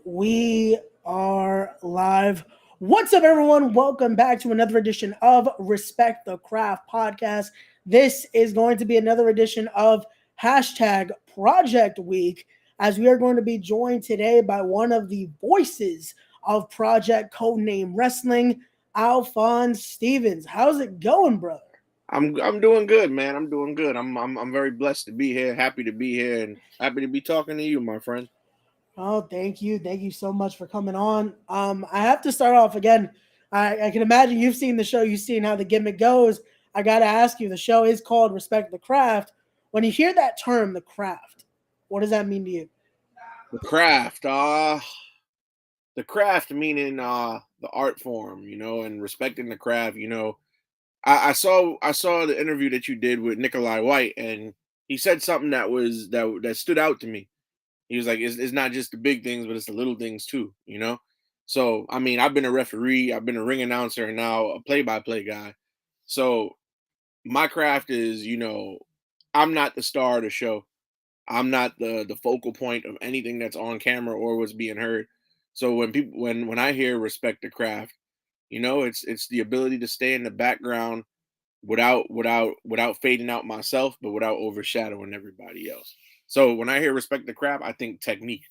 We are live. What's up, everyone? Welcome back to another edition of Respect the Craft podcast. This is going to be another edition of hashtag Project Week, as we are going to be joined today by one of the voices of Project Codename Wrestling, Alfonz Stevens. How's it going, brother? I'm doing good, man. I'm doing good. I'm very blessed to be here, happy to be here, and happy to be talking to you, my friend. Oh, thank you. Thank you so much for coming on. I have to start off again. I can imagine you've seen the show, you've seen how the gimmick goes. I got to ask you, the show is called Respect the Craft. When you hear that term, the craft, what does that mean to you? The craft, the craft meaning the art form, and respecting the craft. I saw the interview that you did with Nikolai White, and he said something that stood out to me. He was like, it's not just the big things, but it's the little things too. So I mean, I've been a referee, I've been a ring announcer, and now a play-by-play guy. So my craft is, I'm not the star of the show. I'm not the focal point of anything that's on camera or what's being heard. So when I hear respect the craft, it's the ability to stay in the background without fading out myself, but without overshadowing everybody else. So when I hear respect the craft, I think technique.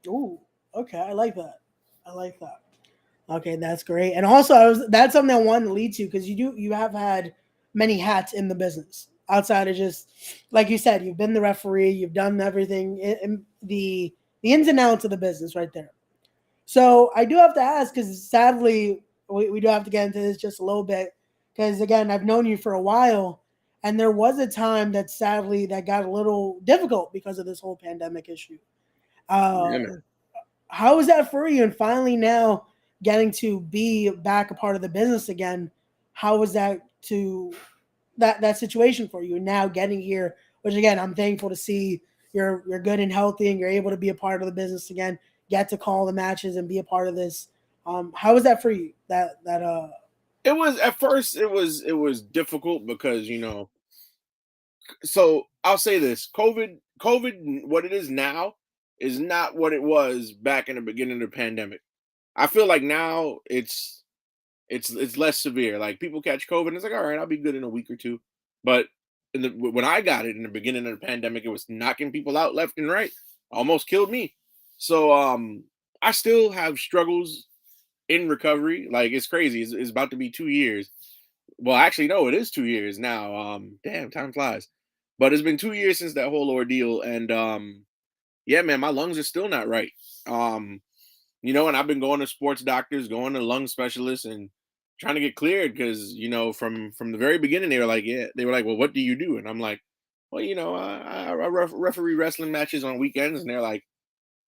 Ooh, okay, I like that. I like that. Okay, that's great. And also, that's something I wanted to lead to because you have had many hats in the business outside of just like you said, you've been the referee, you've done everything in the ins and outs of the business right there. So I do have to ask because sadly we do have to get into this just a little bit because again I've known you for a while and there was a time that sadly that got a little difficult because of this whole pandemic issue. Uh, Yeah, man. how is that for you? And finally now getting to be back a part of the business again, how was that to that situation for you? And now getting here, which again I'm thankful to see you're good and healthy and you're able to be a part of the business again, get to call the matches and be a part of this. How was that for you? That It was at first it was difficult because so I'll say this: COVID, what it is now is not what it was back in the beginning of the pandemic. I feel like now it's less severe. Like people catch COVID, and it's like, all right, I'll be good in a week or two. But when I got it in the beginning of the pandemic, it was knocking people out left and right, almost killed me. So I still have struggles in recovery. Like it's crazy. It's about to be 2 years. Well, actually, no, it is 2 years now. Damn, time flies. But it's been 2 years since that whole ordeal, and yeah, man, my lungs are still not right. Um, and I've been going to sports doctors, going to lung specialists, and trying to get cleared because from the very beginning they were like, well, what do you do? And I'm like, well, I referee wrestling matches on weekends, and they're like,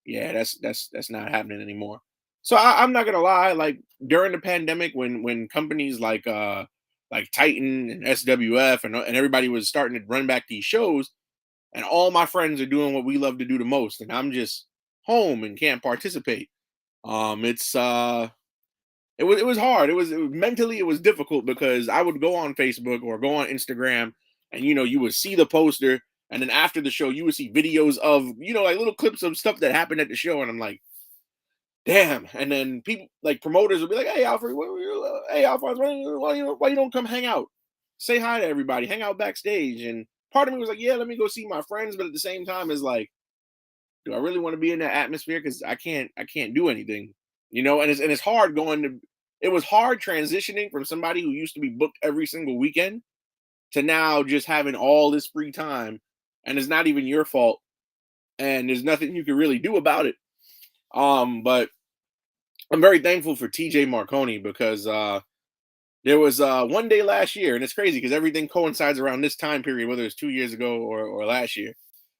yeah, that's not happening anymore. So I'm not gonna lie, like during the pandemic, when companies like Titan and SWF and everybody was starting to run back these shows, and all my friends are doing what we love to do the most, and I'm just home and can't participate. It's it was hard. Mentally it was difficult because I would go on Facebook or go on Instagram, and you would see the poster, and then after the show you would see videos of like little clips of stuff that happened at the show, and I'm like, damn. And then people like promoters would be like, hey Alfred, hey Alphonse, why you don't come hang out, say hi to everybody, hang out backstage. And part of me was like, yeah, let me go see my friends, but at the same time is like, do I really want to be in that atmosphere? Because I can't do anything, and it's hard going to. It was hard transitioning from somebody who used to be booked every single weekend to now just having all this free time, and it's not even your fault, and there's nothing you can really do about it. But I'm very thankful for TJ Marconi because there was one day last year, and it's crazy because everything coincides around this time period, whether it's 2 years ago or last year.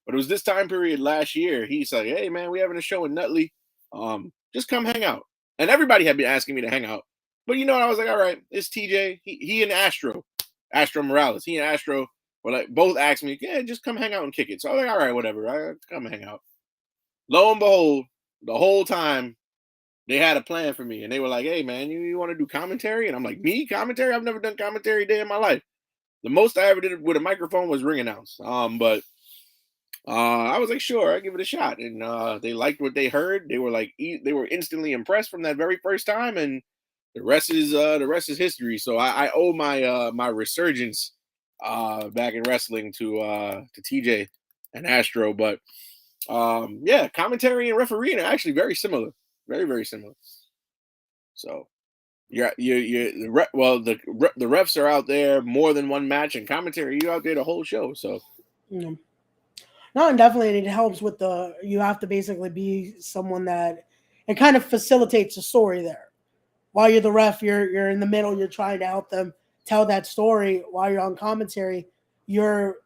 But it was this time period last year. He's like, "Hey man, we having a show in Nutley. Just come hang out." And everybody had been asking me to hang out, but I was like, "All right, it's TJ. He and Astro Morales. He and Astro were like both asked me, yeah, just come hang out and kick it." So I was like, "All right, whatever. I come hang out." Lo and behold, the whole time they had a plan for me, and they were like, "Hey man, you want to do commentary?" And I'm like, "Me commentary? I've never done commentary a day in my life. The most I ever did with a microphone was ring announce." But I was like, sure, I'll give it a shot. And they liked what they heard. They were like, they were instantly impressed from that very first time, and the rest is history. So I owe my resurgence back in wrestling to TJ and Astro. But yeah, commentary and refereeing are actually very similar, very similar. So well, the refs are out there more than one match, and commentary you out there the whole show. So. Mm. No, and definitely it helps with you have to basically be someone that it kind of facilitates the story there. While you're the ref, you're in the middle, you're trying to help them tell that story. While you're on commentary, you're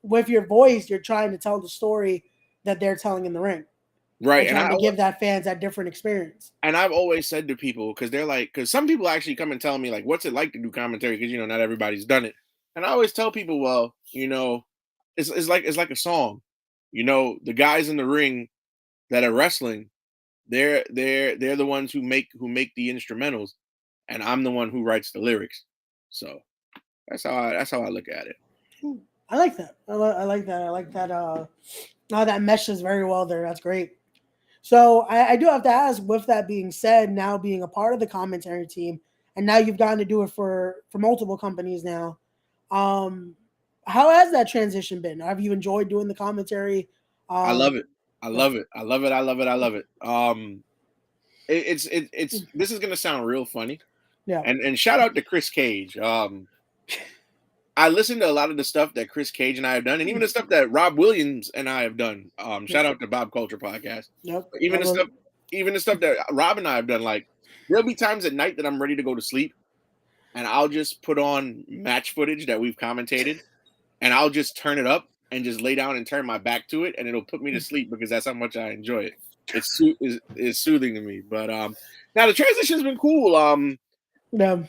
with your voice, you're trying to tell the story that they're telling in the ring. Right. And trying to give that fans that different experience. And I've always said to people, because they're like, because some people actually come and tell me, like, what's it like to do commentary? Because, not everybody's done it. And I always tell people, well, it's like a song. The guys in the ring that are wrestling, they're the ones who make the instrumentals, and I'm the one who writes the lyrics. So that's how I look at it. I like that. I like that. I like that. How that meshes very well there. That's great. So I do have to ask, with that being said, now being a part of the commentary team, and now you've gotten to do it for multiple companies now. How has that transition been? Have you enjoyed doing the commentary? I love it. I love it. I love it. I love it. I love it. It's this is gonna sound real funny. Yeah. And shout out to Chris Cage. I listened to a lot of the stuff that Chris Cage and I have done, and even the stuff that Rob Williams and I have done. Shout out to Bob Culture Podcast. Yep. Even the stuff that Rob and I have done. Like, there'll be times at night that I'm ready to go to sleep, and I'll just put on match footage that we've commentated, and I'll just turn it up and just lay down and turn my back to it, and it'll put me to sleep because that's how much I enjoy it. It's soothing to me. But now the transition's been cool. Yeah.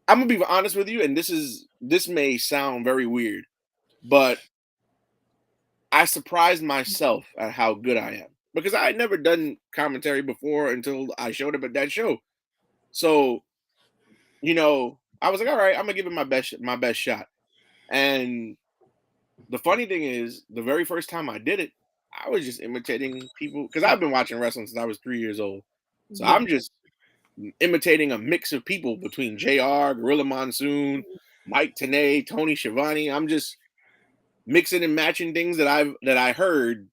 I'm gonna be honest with you, and this may sound very weird, but I surprised myself at how good I am, because I had never done commentary before until I showed up at that show. So, I was like, all right, I'm gonna give it my best shot. And the funny thing is, the very first time I did it, I was just imitating people, because I've been watching wrestling since I was 3 years old. So I'm just imitating a mix of people between JR, Gorilla Monsoon, Mike Tenay, Tony Schiavone. I'm just mixing and matching things that I heard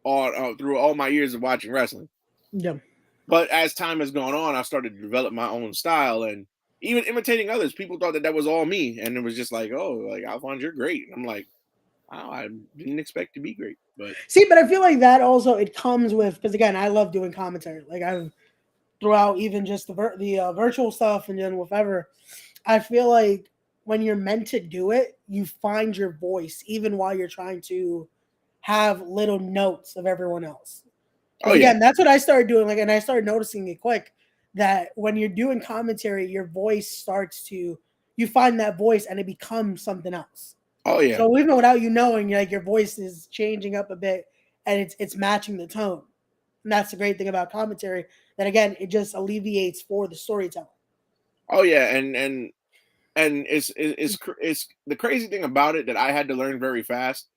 all through all my years of watching wrestling. Yeah. But as time has gone on, I started to develop my own style, and even imitating others. People thought that was all me, and it was just like, oh, like, Alfonz, you're great. And I'm like, wow, I didn't expect to be great. But I feel like that also, it comes with, because again, I love doing commentary. Like, I've throughout even just the virtual stuff, and then whatever. I feel like when you're meant to do it, you find your voice even while you're trying to have little notes of everyone else. Again, that's what I started doing. Like, and I started noticing it quick that when you're doing commentary, your voice starts to, you find that voice and it becomes something else. Oh yeah. So even without you knowing, like, your voice is changing up a bit, and it's matching the tone. And that's the great thing about commentary. That again, it just alleviates for the storytelling. Oh yeah, and it's the crazy thing about it that I had to learn very fast.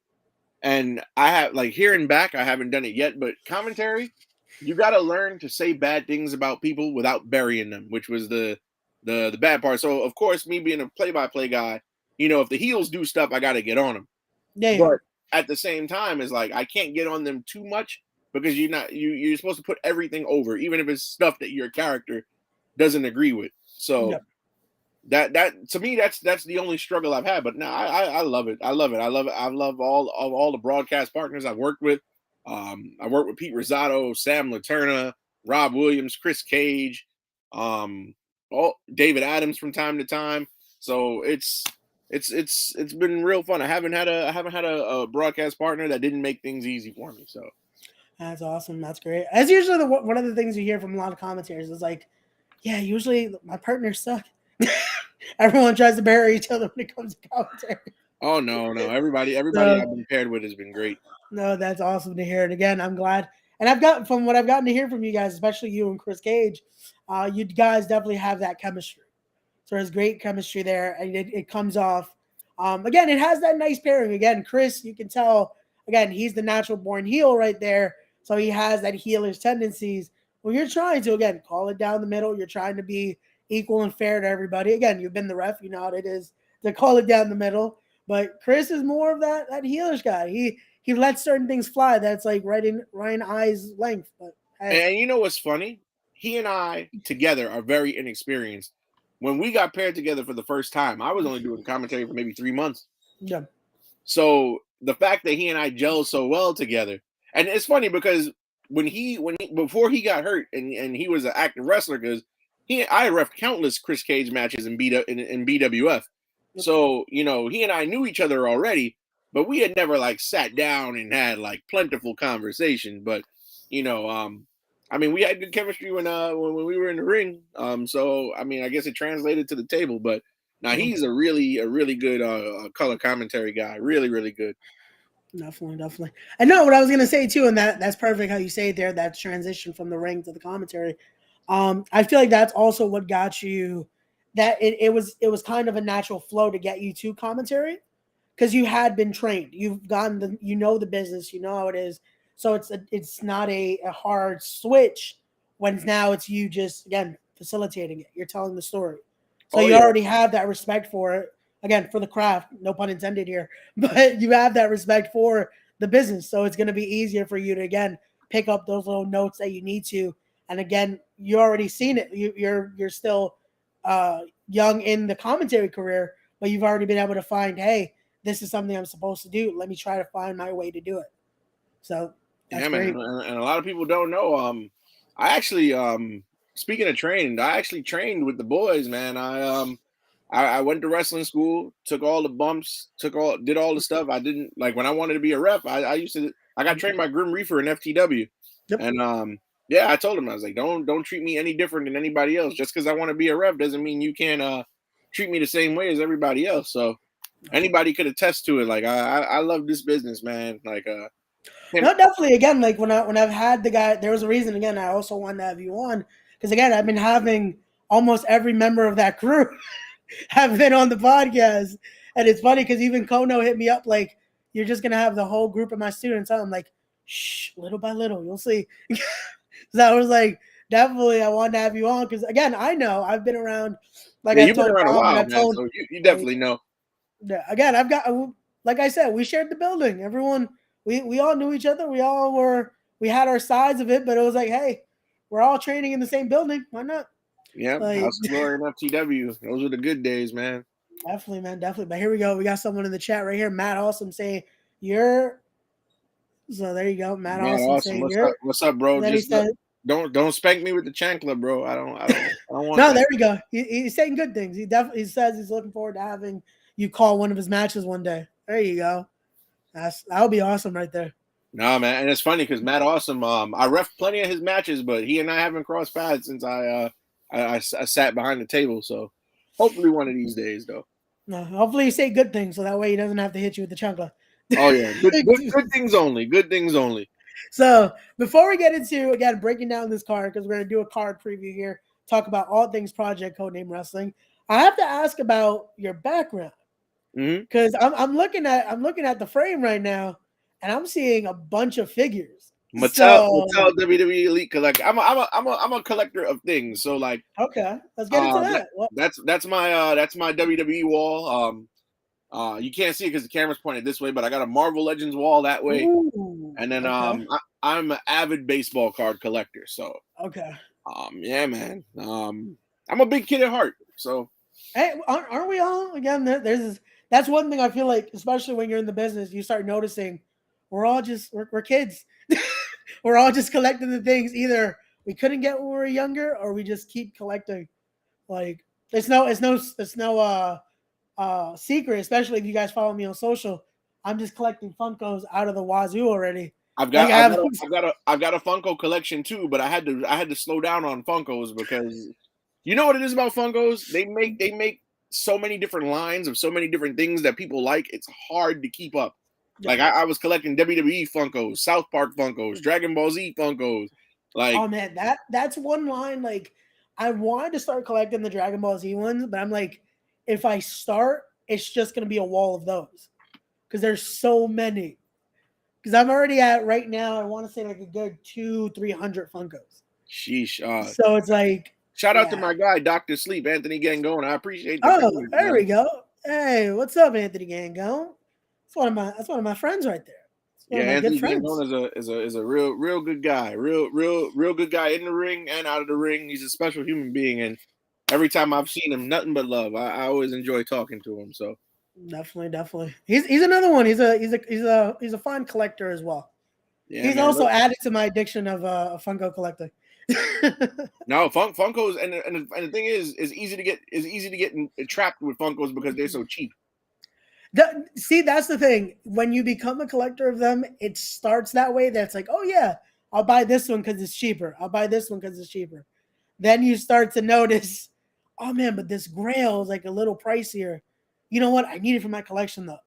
And I have, like, hearing back, I haven't done it yet, but commentary, you got to learn to say bad things about people without burying them, which was the bad part. So of course, me being a play-by-play guy, if the heels do stuff, I got to get on them. Yeah. But at the same time, it's like I can't get on them too much, because you're supposed to put everything over, even if it's stuff that your character doesn't agree with. So that to me, that's the only struggle I've had. But no, I love it. I love it. I love it. I love all the broadcast partners I've worked with. I worked with Pete Rosado, Sam Laterna, Rob Williams, Chris Cage, David Adams from time to time. So it's been real fun. I haven't had a broadcast partner that didn't make things easy for me. So that's awesome. That's great. That's usually one of the things you hear from a lot of commentators is like, yeah, usually my partners suck. Everyone tries to bury each other when it comes to commentary. Oh no, everybody I've been paired with has been great. No, that's awesome to hear. And again, I'm glad. And I've gotten, from what I've gotten to hear from you guys, especially you and Chris Cage, you guys definitely have that chemistry. So there's great chemistry there, and it comes off. Again, it has that nice pairing. Again, Chris, you can tell again, he's the natural born heel right there. So he has that healer's tendencies. Well, you're trying to, again, call it down the middle. You're trying to be equal and fair to everybody. Again, you've been the ref. You know how it is to call it down the middle. But Chris is more of that healer's guy. He lets certain things fly that's like right in Ryan Eye's length. But hey. And you know what's funny? He and I together are very inexperienced. When we got paired together for the first time, I was only doing commentary for maybe 3 months. Yeah. So the fact that he and I gel so well together, and it's funny because before he got hurt and he was an active wrestler, because I ref countless Chris Cage matches in BWF. So, you know, he and I knew each other already, but we had never like sat down and had like plentiful conversation. But, you know, I mean, we had good chemistry when we were in the ring. So I mean, I guess it translated to the table, but now he's a really good color commentary guy. Really, really good. Definitely. I know what I was gonna say too, and that's perfect how you say it there, that transition from the ring to the commentary. I feel like that's also what got you that it was kind of a natural flow to get you to commentary because you had been trained. You've gotten the business, you know how it is. So it's not a hard switch when now it's you just again facilitating it. You're telling the story. So you already have that respect for it. Again, for the craft, no pun intended here, but you have that respect for the business. So it's going to be easier for you to, again, pick up those little notes that you need to. And again, you already seen it. You're still young in the commentary career, but you've already been able to find, hey, this is something I'm supposed to do. Let me try to find my way to do it. So that's great. Man. And a lot of people don't know. I actually, speaking of training, I actually trained with the boys, man. I went to wrestling school, took all the bumps, did all the stuff. I didn't like when I wanted to be a ref. I got trained by Grim Reaper in FTW, and yeah, I told him, I was like, don't treat me any different than anybody else. Just because I want to be a ref doesn't mean you can't treat me the same way as everybody else. So anybody could attest to it. Like I love this business, man. Like no, definitely. Again, like when I've had the guy, there was a reason. Again, I also wanted to have you on because again, I've been having almost every member of that crew have been on the podcast, and it's funny because even Kono hit me up like, "You're just gonna have the whole group of my students." I'm like, "Shh, little by little, you'll see." So I was like, definitely, I wanted to have you on because again, I know I've been around. Like yeah, I you've been told around a Tom, while, man. So you definitely know. Yeah, again, I've got, like I said, we shared the building. Everyone, we all knew each other. We had our sides of it, but it was like, hey, we're all training in the same building. Why not? Yeah, Like, House of Glory and FTW. Those were the good days, man. Definitely, man, definitely. But here we go. We got someone in the chat right here, Matt Awesome, saying you're. So there you go, Matt Awesome saying you're. What's up, bro? Then Just he said, don't spank me with the chancla, bro. I don't want no, that. there we go. He's saying good things. He says he's looking forward to having you call one of his matches one day. There you go. That'll be awesome right there. Nah, man, and it's funny because Matt Awesome, I ref plenty of his matches, but he and I haven't crossed paths since I sat behind the table. So hopefully one of these days, though. No, hopefully you say good things so that way he doesn't have to hit you with the chancla. Oh yeah, good things only. Good things only. So before we get into again breaking down this card, because we're gonna do a card preview here, talk about all things Project Codename Wrestling. I have to ask about your background because I'm looking at the frame right now, and I'm seeing a bunch of figures. Mattel WWE Elite Collector. I'm a collector of things. So like, okay, let's get into that. That's my WWE wall. You can't see it because the camera's pointed this way, but I got a Marvel Legends wall that way. Ooh, and then okay. I'm an avid baseball card collector. So okay. Yeah, man. I'm a big kid at heart. So hey, aren't we all? Again, that's one thing I feel like, especially when you're in the business, you start noticing we're all just we're kids. We're all just collecting the things. Either we couldn't get when we were younger, or we just keep collecting. Like it's no secret, especially if you guys follow me on social. I'm just collecting Funkos out of the wazoo already. I've got a Funko collection too, but I had to slow down on Funkos because you know what it is about Funkos? They make so many different lines of so many different things that people like. It's hard to keep up. Like I was collecting WWE Funkos, South Park Funkos, Dragon Ball Z Funkos. Like, oh man, that's one line. Like I wanted to start collecting the Dragon Ball Z ones, but I'm like, if I start, it's just gonna be a wall of those because there's so many. Because I'm already at right now. I want to say like a good 300 Funkos. Sheesh. So it's like, Shout out to yeah. my guy, Dr. Sleep, Anthony Gangone. I appreciate the Oh, payment, there man. we go. Hey, what's up, Anthony Gangone? That's one of my friends right there. It's one Yeah, of my good Anthony friends. Gangone is a real good guy. Real good guy in the ring and out of the ring. He's a special human being, and every time I've seen him, nothing but love. I always enjoy talking to him. So Definitely. He's another one. He's a fine collector as well. yeah, He's man. also added to my addiction of Funko collecting. No, Funkos, and the thing is easy to get trapped with Funkos because they're so cheap. See, that's the thing. When you become a collector of them, it starts that way. That's like, oh yeah, I'll buy this one because it's cheaper. I'll buy this one because it's cheaper. Then you start to notice, oh man, but this Grail is like a little pricier. You know what? I need it for my collection though.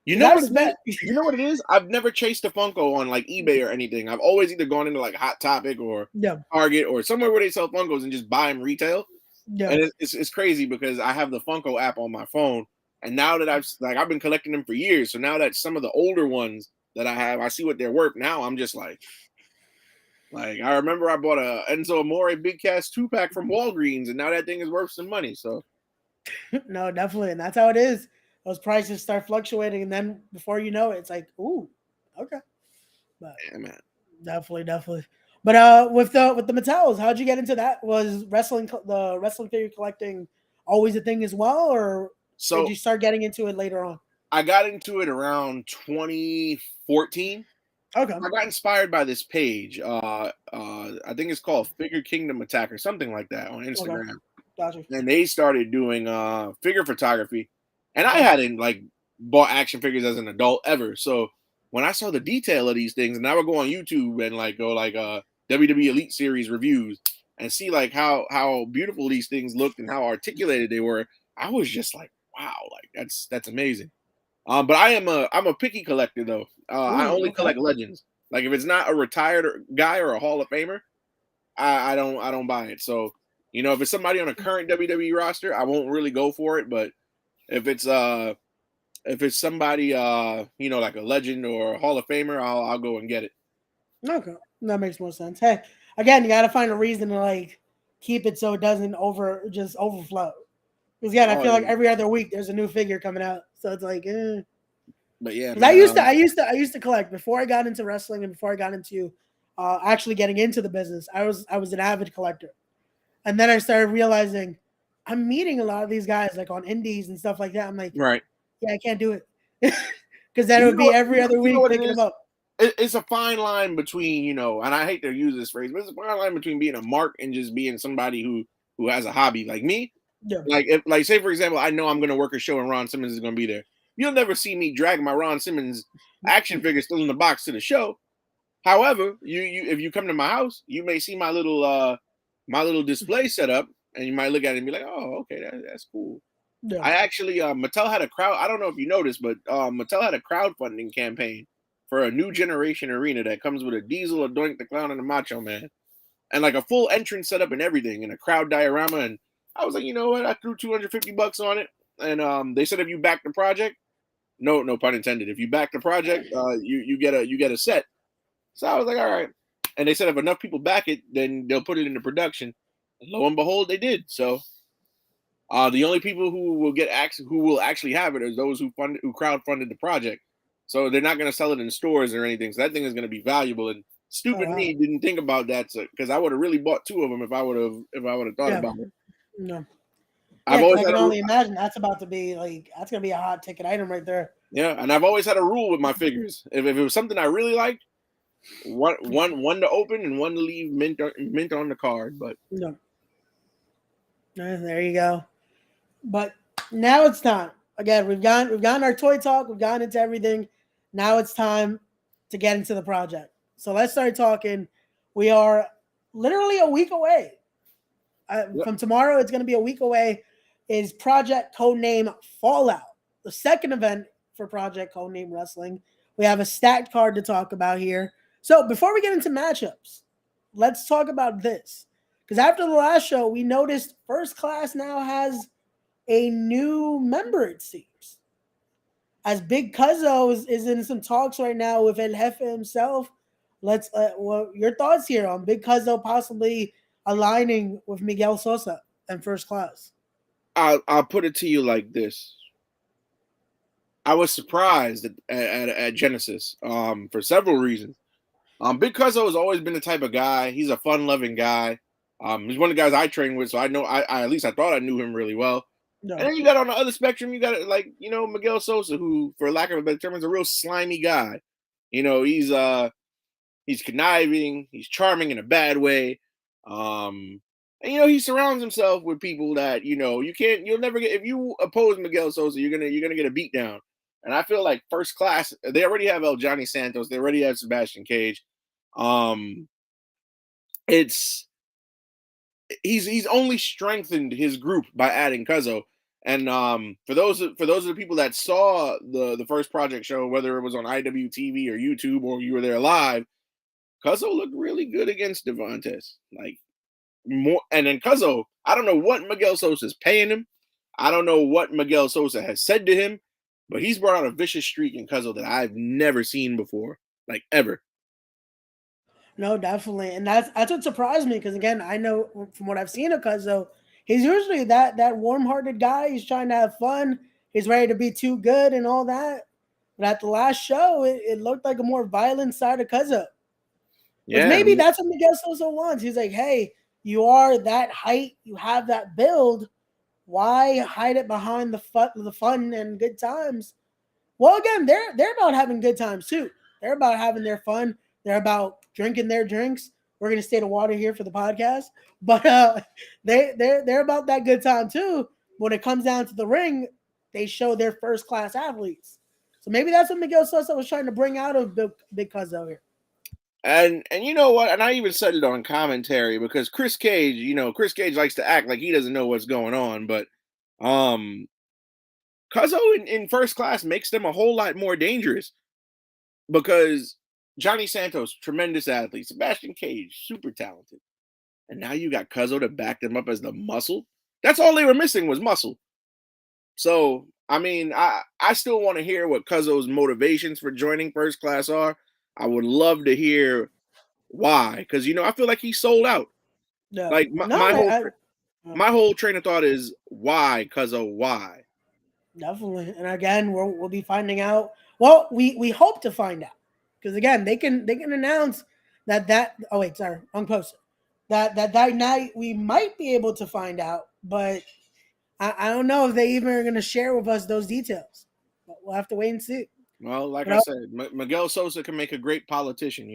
You Because know I've what it is? spent. You know what it is? I've never chased a Funko on like eBay or anything. I've always either gone into like Hot Topic or Yeah, Target or somewhere where they sell Funkos and just buy them retail. yeah. And it's crazy because I have the Funko app on my phone, and now that I've been collecting them for years, so now that some of the older ones that I have, I see what they're worth. Now I'm just like I remember I bought a Enzo Amore Big Cast 2-pack from Walgreens, and now that thing is worth some money. So No, definitely, and that's how it is. Those prices start fluctuating, and then before you know it, it's like, ooh, okay. But yeah, man. definitely. But with the Metalls, how'd you get into that? Was the wrestling figure collecting always a thing as well, or did So you start getting into it later on? I got into it around 2014. Okay, I got inspired by this page. I think it's called Figure Kingdom Attack or something like that on okay, Instagram. gotcha. And they started doing figure photography. And I Okay, hadn't like bought action figures as an adult ever. So when I saw the detail of these things, and I would go on YouTube and like go like WWE Elite Series reviews and see like how beautiful these things looked and how articulated they were, I was just like, wow, like that's amazing. But I'm a picky collector though. I ooh, only okay, collect legends. Like if it's not a retired guy or a Hall of Famer, I don't buy it. So if it's somebody on a current WWE roster, I won't really go for it. But if it's somebody like a legend or a Hall of Famer, I'll go and get it. okay. That makes more sense. Hey, again, you got to find a reason to like keep it so it doesn't overflow. Because again, I Oh feel like yeah. every other week there's a new figure coming out, so it's like, eh. But yeah, Because I man. used to, I used to collect before I got into wrestling and before I got into actually getting into the business. I was an avid collector, and then I started realizing I'm meeting a lot of these guys like on indies and stuff like that. I'm like, Right. yeah, I can't do it because then it You would know be what? every other You know week what it picking them is? up. It's a fine line between and I hate to use this phrase, but it's a fine line between being a mark and just being somebody who has a hobby like me. Yeah, Like if say for example, I know I'm gonna work a show and Ron Simmons is gonna be there. You'll never see me drag my Ron Simmons action figure still in the box to the show. However, you if you come to my house, you may see my little display set up, and you might look at it and be like, oh, okay, that's cool. yeah. I actually Mattel had a crowd. I don't know if you noticed, but Mattel had a crowdfunding campaign for a new generation arena that comes with a Diesel, a Doink the Clown, and a Macho Man, and like a full entrance setup and everything, and a crowd diorama. And I was like, you know what? I threw $250 on it, and they said if you back the project, no pun intended. If you back the project, you get a set. So I was like, all right. And they said if enough people back it, then they'll put it into production. And lo and behold, they did. So the only people who will actually have it are those who crowdfunded the project. So they're not going to sell it in stores or anything. So that thing is going to be valuable. And Oh stupid wow. me didn't think about that because I would have really bought two of them if I would have thought Yeah. about it. No. Yeah, I've because always I had can a only imagine that's gonna be a hot ticket item right there. yeah, and I've always had a rule with my figures. If it was something I really liked, one to open and one to leave mint on the card. But No. There you go. But now it's time. Again, we've gotten our toy talk, we've gotten into everything. Now it's time to get into the project. So let's start talking. We are literally a week away. yep, From tomorrow, it's going to be a week away. Is Project Codename Fallout, the second event for Project Codename Wrestling. We have a stacked card to talk about here. So before we get into matchups, let's talk about this. Because after the last show, we noticed First Class now has a new member, it seems. as Big Cuzzo is in some talks right now with El Jefe himself. Let's well, your thoughts here on Big Cuzzo possibly aligning with Miguel Sosa and First Class? I'll put it to you like this. I was surprised at Genesis for several reasons. Big Cuzzo has always been the type of guy. He's a fun-loving guy. He's one of the guys I train with, so I know I at least I thought I knew him really well. And No, then you got on the other spectrum, you got like Miguel Sosa, who, for lack of a better term, is a real slimy guy. He's conniving, he's charming in a bad way. And he surrounds himself with people that you'll never get. If you oppose Miguel Sosa, you're gonna get a beat down. And I feel like First Class, they already have El Johnny Santos, they already have Sebastian Cage. Um, it's he's only strengthened his group by adding Cuzzo. And for those of the people that saw the first project show, whether it was on IWTV or YouTube or you were there live, Cuzzo looked really good against Devontes. Like more, and then Cuzzo, I don't know what Miguel Sosa is paying him. I don't know what Miguel Sosa has said to him, but he's brought out a vicious streak in Cuzzo that I've never seen before, like ever. no, definitely, and that's what surprised me because again, I know from what I've seen of Cuzzo, he's usually that warm-hearted guy. He's trying to have fun. He's ready to be too good and all that. But at the last show, it looked like a more violent side of Cuzzo. Which Yeah, maybe that's what Miguel Sosa wants. He's like, hey, you are that height, you have that build. Why hide it behind the fun and good times? Well, again, they're about having good times too. They're about having their fun. They're about drinking their drinks. We're gonna stay to water here for the podcast, but they're about that good time too. When it comes down to the ring, they show their first class athletes. So maybe that's what Miguel Sosa was trying to bring out of Big Cuzzo here. and you know what? And I even said it on commentary because Chris Cage likes to act like he doesn't know what's going on, but um, Cuzzo in First Class makes them a whole lot more dangerous because Johnny Santos, tremendous athlete, Sebastian Cage, super talented, and now you got Cuzzo to back them up as the muscle. That's all they were missing was muscle. So I mean, I still want to hear what Cuzzo's motivations for joining First Class are. I would love to hear why, because I feel like he's sold out. No, Like no, my whole train of thought is why, Cuzzo, why? definitely. And again, we'll be finding out. Well, we hope to find out because again, they can announce that. Oh wait, sorry, wrong poster. That night we might be able to find out, but I don't know if they even are going to share with us those details. But we'll have to wait and see. Well, like I But said, Miguel Sosa can make a great politician.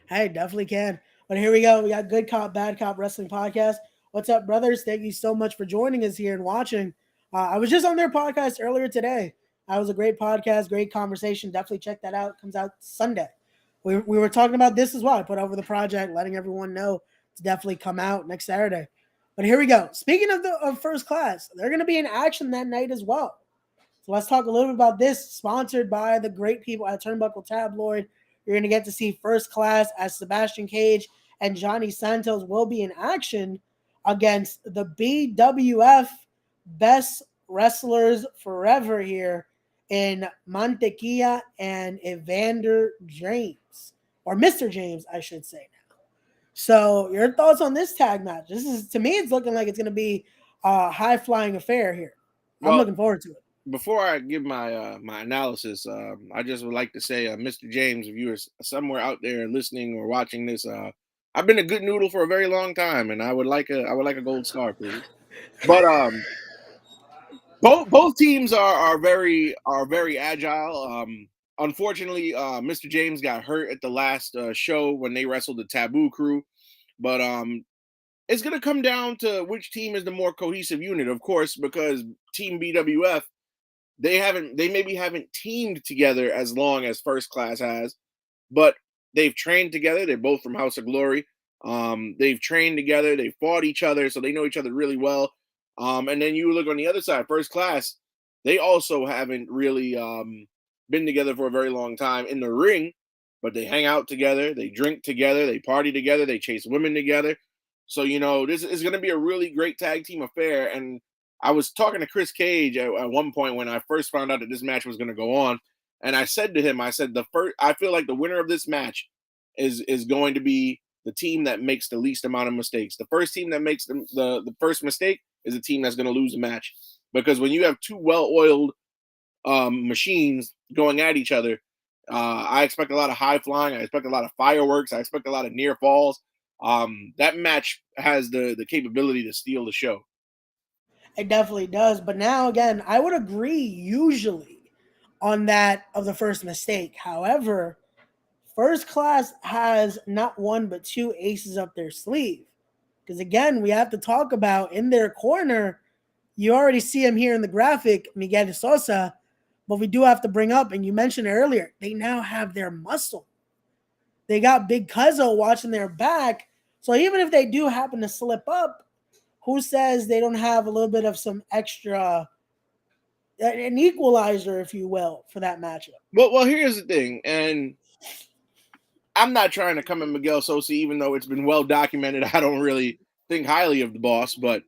hey, definitely can. But here we go. We got Good Cop, Bad Cop Wrestling Podcast. What's up, brothers? Thank you so much for joining us here and watching. I was just on their podcast earlier today. That was a great podcast, great conversation. Definitely check that out. It comes out Sunday. We were talking about this as well. I put over the project, letting everyone know to definitely come out next Saturday. But here we go. Speaking of First Class, they're going to be in action that night as well. So let's talk a little bit about this. Sponsored by the great people at Turnbuckle Tabloid. You're going to get to see First Class as Sebastian Cage and Johnny Santos will be in action against the BWF Best Wrestlers Forever here in Mantequilla and Evander James, or Mr. James, I should say now. So your thoughts on this tag match? This is, to me, it's looking like it's going to be a high flying affair here. I'm looking forward to it. Before I give my analysis, I just would like to say, Mr. James, if you are somewhere out there listening or watching this, I've been a good noodle for a very long time, and I would like a gold star, please. But both teams are very agile. Unfortunately, Mr. James got hurt at the last show when they wrestled the Taboo Crew, but it's gonna come down to which team is the more cohesive unit, of course, because Team BWF. They maybe haven't teamed together as long as First Class has, but they've trained together. They're both from House of Glory. They've trained together. They fought each other, so they know each other really well. And then you look on the other side, First Class, they also haven't really been together for a very long time in the ring, but they hang out together. They drink together. They party together. They chase women together. So, this is going to be a really great tag team affair. And I was talking to Chris Cage at one point when I first found out that this match was going to go on, and I said to him, I said I feel like the winner of this match is going to be the team that makes the least amount of mistakes. The first team that makes the first mistake is a team that's going to lose the match, because when you have two well-oiled machines going at each other, I expect a lot of high flying. I expect a lot of fireworks. I expect a lot of near falls. That match has the capability to steal the show. It definitely does. But now, again, I would agree usually on that of the first mistake. However, First Class has not one but two aces up their sleeve. Because again, we have to talk about in their corner, you already see him here in the graphic, Miguel de Sosa, but we do have to bring up, and you mentioned earlier, they now have their muscle. They got Big Cuzzo watching their back. So even if they do happen to slip up, who says they don't have a little bit of some extra, an equalizer, if you will, for that matchup? Well, here's the thing, and I'm not trying to come at Miguel Sosa, even though it's been well documented. I don't really think highly of the boss, but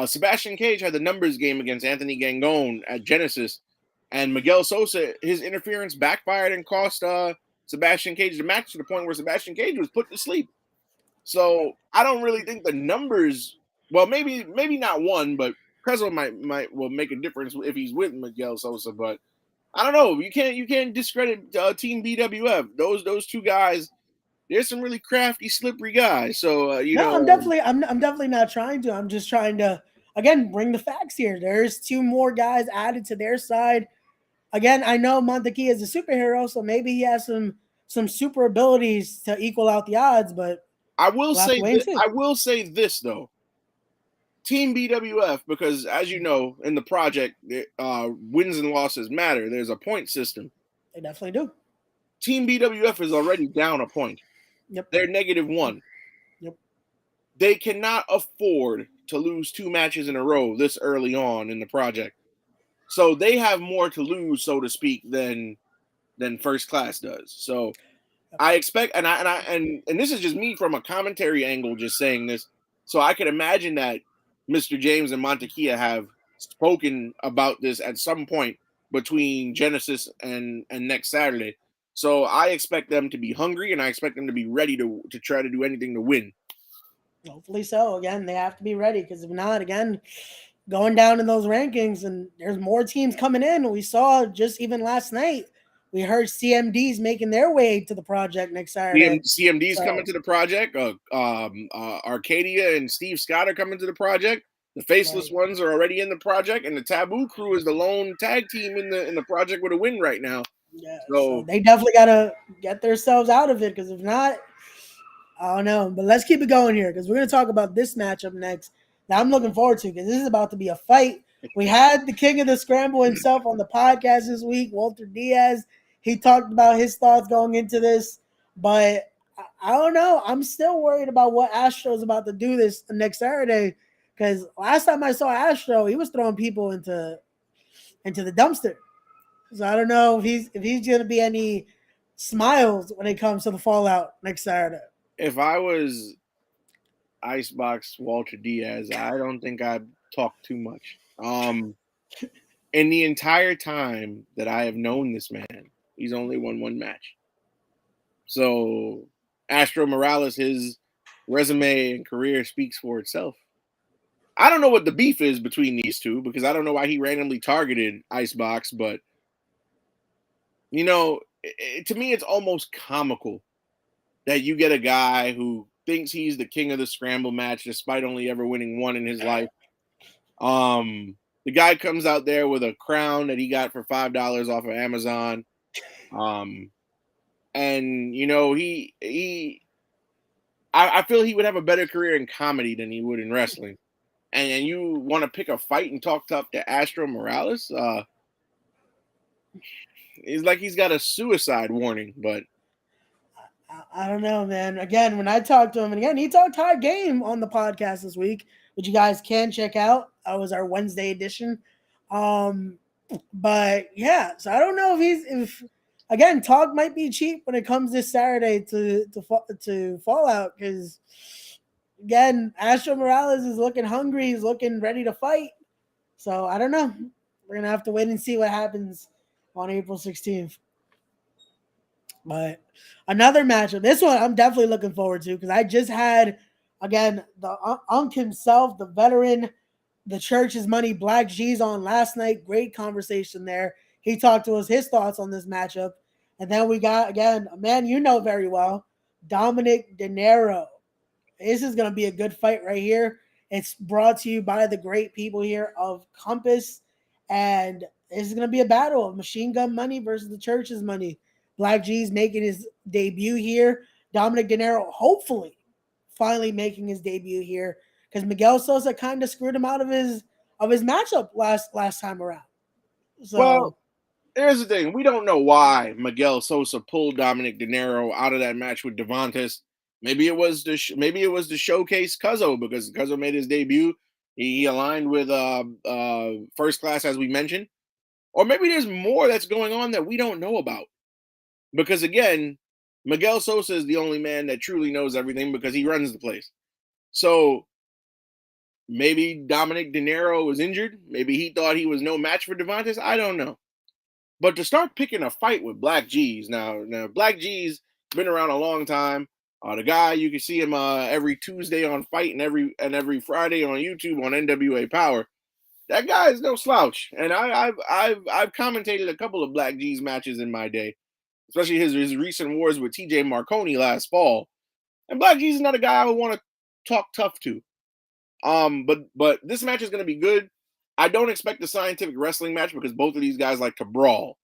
Sebastian Cage had the numbers game against Anthony Gangone at Genesis, and Miguel Sosa, his interference backfired and cost Sebastian Cage the match to the point where Sebastian Cage was put to sleep. So I don't really think the numbers. Well, maybe not one, but Creswell will make a difference if he's with Miguel Sosa. But I don't know. You can't discredit Team BWF. Those two guys. There's some really crafty, slippery guys. So I'm definitely not trying to. I'm just trying to again bring the facts here. There's two more guys added to their side. Again, I know Montequilla is a superhero, so maybe he has some super abilities to equal out the odds. But I will say this though. Team BWF, because as you know, in the project, wins and losses matter. There's a point system. They definitely do. Team BWF is already down a point. Yep. They're -1. Yep. They cannot afford to lose two matches in a row this early on in the project. So they have more to lose, so to speak, than First Class does. So I expect, and this is just me from a commentary angle, just saying this. So I could imagine that Mr. James and Montequilla have spoken about this at some point between Genesis and next Saturday. So I expect them to be hungry, and I expect them to be ready to try to do anything to win. Hopefully so. Again, they have to be ready, because if not, again, going down in those rankings, and there's more teams coming in. We saw just even last night, we heard CMD's making their way to the project next Saturday. CMD's coming to the project. Arcadia and Steve Scott are coming to the project. The Faceless ones are already in the project, and the Taboo Crew is the lone tag team in the project with a win right now. Yeah, so they definitely got to get themselves out of it, because if not, I don't know. But let's keep it going here, because we're going to talk about this matchup next. Now I'm looking forward to, because this is about to be a fight. We had the king of the scramble himself on the podcast this week, Walter Diaz. He talked about his thoughts going into this, but I don't know. I'm still worried about what Astro's about to do this next Saturday, because last time I saw Astro, he was throwing people into the dumpster. So I don't know if he's going to be any smiles when it comes to the fallout next Saturday. If I was Icebox Walter Diaz, I don't think I'd talk too much. In the entire time that I have known this man, he's only won one match. So Astro Morales, his resume and career speaks for itself. I don't know what the beef is between these two, because I don't know why he randomly targeted Icebox, but to me, it's almost comical that you get a guy who thinks he's the king of the scramble match despite only ever winning one in his life. The guy comes out there with a crown that he got for $5 off of Amazon. And I feel he would have a better career in comedy than he would in wrestling. And you want to pick a fight and talk tough to Astro Morales? It's like he's got a suicide warning, but I don't know, man. Again, when I talked to him, and again, he talked high game on the podcast this week, which you guys can check out. That was our Wednesday edition. But yeah, so I don't know if again, talk might be cheap when it comes this Saturday to Fallout, because again, Astro Morales is looking hungry. He's looking ready to fight. So I don't know. We're gonna have to wait and see what happens on April 16th. But another matchup. This one I'm definitely looking forward to because I just had again the Unk himself, the veteran, the church's money, Black G's on last night. Great conversation there. He talked to us his thoughts on this matchup. And then we got again a man you know very well, Dominic De Niro. This is going to be a good fight right here. It's brought to you by the great people here of Compass. And this is going to be a battle of Machine Gun Money versus the Church's Money. Black G's making his debut here. Dominic De Niro, hopefully, finally making his debut here because Miguel Sosa kind of screwed him out of his matchup last time around. So, well, here's the thing: we don't know why Miguel Sosa pulled Dominic De Niro out of that match with Devontis. Maybe it was the showcase Cuzzo because Cuzzo made his debut. He aligned with First Class as we mentioned, or maybe there's more that's going on that we don't know about. Because again, Miguel Sosa is the only man that truly knows everything because he runs the place. So maybe Dominic De Niro was injured. Maybe he thought he was no match for Devontis. I don't know. But to start picking a fight with Black G's now Black G's been around a long time. The guy you can see him every Tuesday on Fight and every Friday on YouTube on NWA Power. That guy is no slouch, and I've commentated a couple of Black G's matches in my day, especially his recent wars with TJ Marconi last fall. And Black G's is not a guy I would want to talk tough to. But this match is going to be good. I don't expect a scientific wrestling match because both of these guys like to brawl.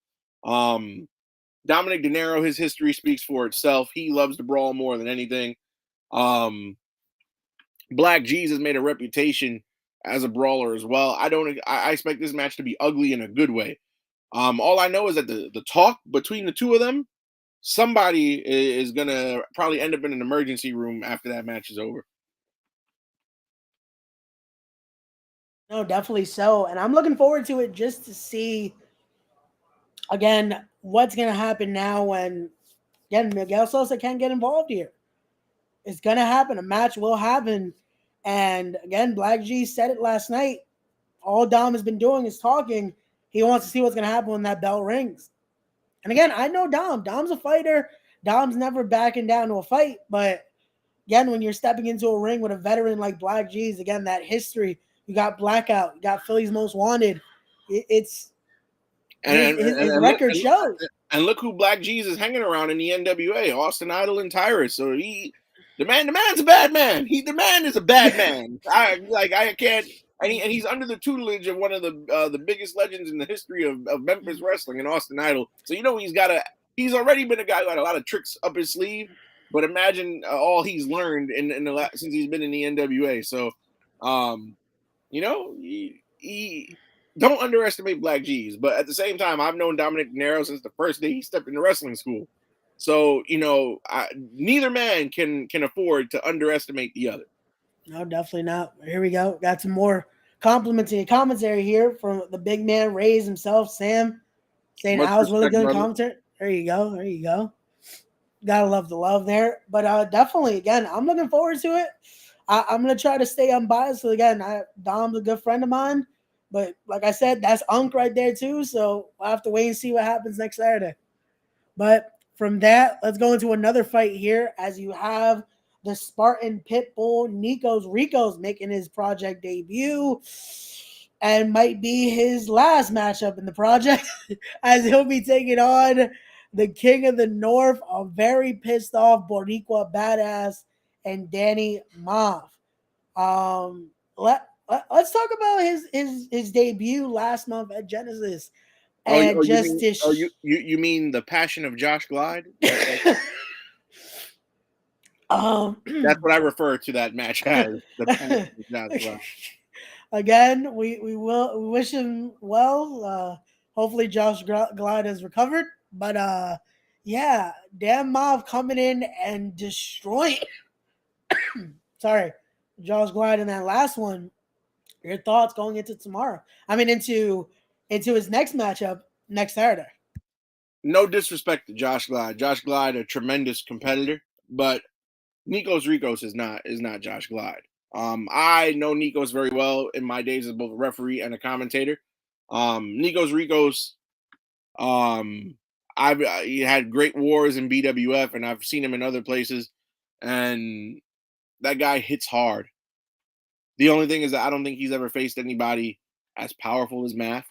Dominic De Niro, his history speaks for itself. He loves to brawl more than anything. Black G's has made a reputation as a brawler as well. I expect this match to be ugly in a good way. All I know is that the talk between the two of them, somebody is gonna probably end up in an emergency room after that match is over. no, definitely so. And I'm looking forward to it just to see again what's going to happen now when again Miguel Sosa can't get involved here. It's going to happen. A match will happen. And again, Black G said it last night. All Dom has been doing is talking. He wants to see what's going to happen when that bell rings. And again, I know Dom. Dom's a fighter. Dom's never backing down to a fight. But again, when you're stepping into a ring with a veteran like Black G's, again, that history, you got Blackout, you got Philly's Most Wanted. It's his record shows. And look who Black G's is hanging around in the NWA, Austin Idol and Tyrus. So the man's a bad man. The man is a bad man. I can't. And he's under the tutelage of one of the biggest legends in the history of Memphis wrestling, and Austin Idol. So he's already been a guy who had a lot of tricks up his sleeve. But imagine all he's learned since he's been in the NWA. So, he don't underestimate Black G's. But at the same time, I've known Dominic De Niro since the first day he stepped into wrestling school. So neither man can afford to underestimate the other. No, definitely not. Here we go. Got some more complimenting commentary here from the big man, Rays himself, Sam, saying I was really good in commentary. There you go. Gotta love the love there. But definitely, again, I'm looking forward to it. I'm going to try to stay unbiased. So, again, Dom's a good friend of mine. But like I said, that's Unk right there, too. So, I'll have to wait and see what happens next Saturday. But from that, let's go into another fight here as you have the Spartan Pitbull Rico's making his project debut and might be his last matchup in the project as he'll be taking on the King of the North, a very pissed off Boricua badass, and Danny Mav. Let's talk about his debut last month at Genesis. And you mean the Passion of Josh Glide? That's what I refer to that match as. The Passion of Josh Glide. Again, we wish him well. Hopefully Josh Glide has recovered. But yeah, Dan Mav coming in and destroying sorry, Josh Glide in that last one. Your thoughts going into tomorrow? I mean into his next matchup next Saturday. No disrespect to Josh Glide. Josh Glide, a tremendous competitor, but Nikos Rikos is not Josh Glide. I know Nikos very well in my days as both a referee and a commentator. Nikos Rikos, he had great wars in BWF, and I've seen him in other places, and that guy hits hard. The only thing is that I don't think he's ever faced anybody as powerful as Math.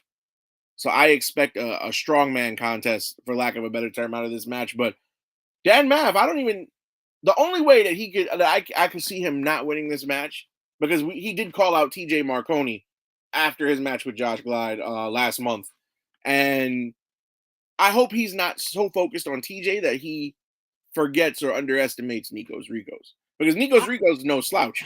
So I expect a strongman contest, for lack of a better term, out of this match. But Dan Math, I don't even. The only way that he could, that I could see him not winning this match, because he did call out TJ Marconi after his match with Josh Glide last month, and I hope he's not so focused on TJ that he forgets or underestimates Nikos Rikos, because Nikos Rikos is no slouch.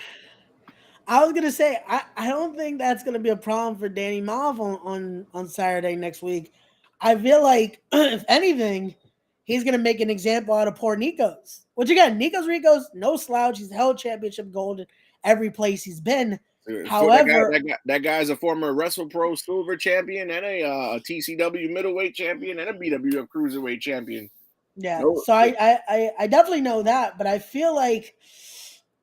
I was gonna say I don't think that's gonna be a problem for Danny Mav on Saturday next week. I feel like if anything, he's gonna make an example out of poor Nikos. Which again, Nikos Rikos, no slouch. He's held championship gold in every place he's been. However, that guy's a former WrestlePro Silver champion and a TCW middleweight champion and a BWF cruiserweight champion. Yeah, so I definitely know that, but I feel like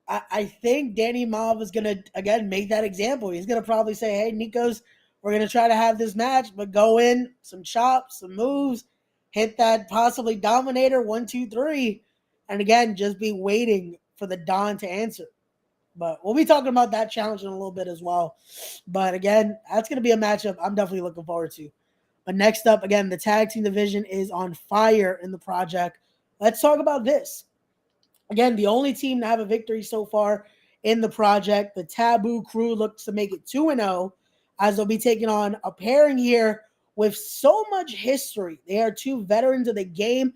I think Danny Mav is gonna again make that example. He's gonna probably say, "Hey, Nikos, we're gonna try to have this match, but go in some chops, some moves, hit that possibly Dominator 1, 2, 3, and again just be waiting for the Don to answer." But we'll be talking about that challenge in a little bit as well. But again, that's gonna be a matchup I'm definitely looking forward to. But next up, again, the tag team division is on fire in the project. Let's talk about this. Again, the only team to have a victory so far in the project, the Taboo Crew, looks to make it 2-0, as they'll be taking on a pairing here with so much history. They are two veterans of the game.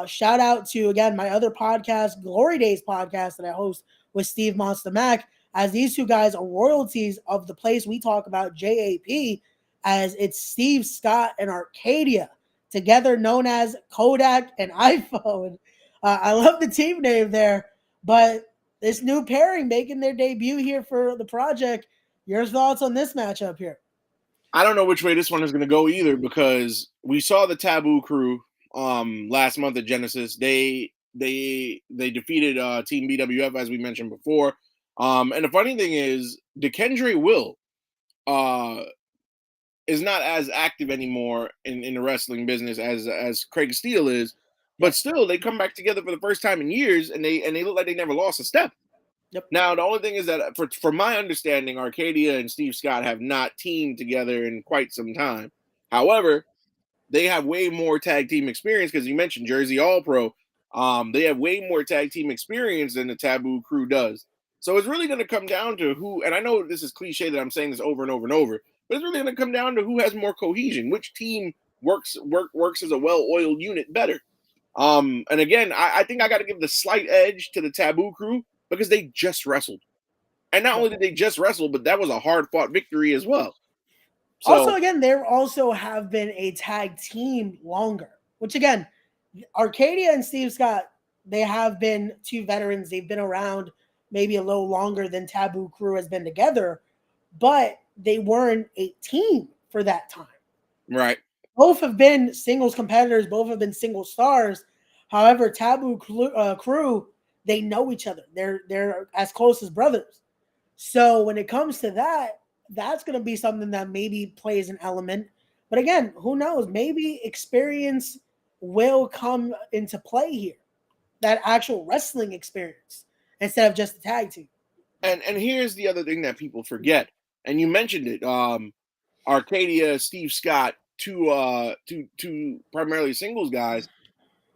Shout out to, again, my other podcast, Glory Days podcast, that I host with Steve Monster Mac, as these two guys are royalties of the place we talk about, JAP, as it's Steve Scott and Arcadia, together known as Kodak and iPhone. I love the team name there, but this new pairing making their debut here for the project. Your thoughts on this matchup here? I don't know which way this one is going to go either, because we saw the Taboo Crew last month at Genesis. They defeated Team BWF, as we mentioned before. And the funny thing is, DeKendre Will is not as active anymore in the wrestling business as Craig Steele is. But still, they come back together for the first time in years, and they look like they never lost a step. Yep. Now, the only thing is that, for my understanding, Arcadia and Steve Scott have not teamed together in quite some time. However, they have way more tag team experience, because you mentioned Jersey All-Pro. They have way more tag team experience than the Taboo Crew does. So it's really going to come down to who, and I know this is cliche that I'm saying this over and over and over, but it's really going to come down to who has more cohesion, which team works as a well-oiled unit better. And again, I think I got to give the slight edge to the Taboo Crew, because they just wrestled. And not only did they just wrestle, but that was a hard-fought victory as well. So, also, again, they also have been a tag team longer, which, again, Arcadia and Steve Scott, they have been two veterans. They've been around maybe a little longer than Taboo Crew has been together, but they weren't a team for that time. Right. Both have been singles competitors. Both have been single stars. However, Taboo Crew, they know each other. They're as close as brothers. So when it comes to that, that's going to be something that maybe plays an element. But again, who knows? Maybe experience will come into play here. That actual wrestling experience instead of just a tag team. And here's the other thing that people forget. And you mentioned it. Arcadia, Steve Scott, two primarily singles guys.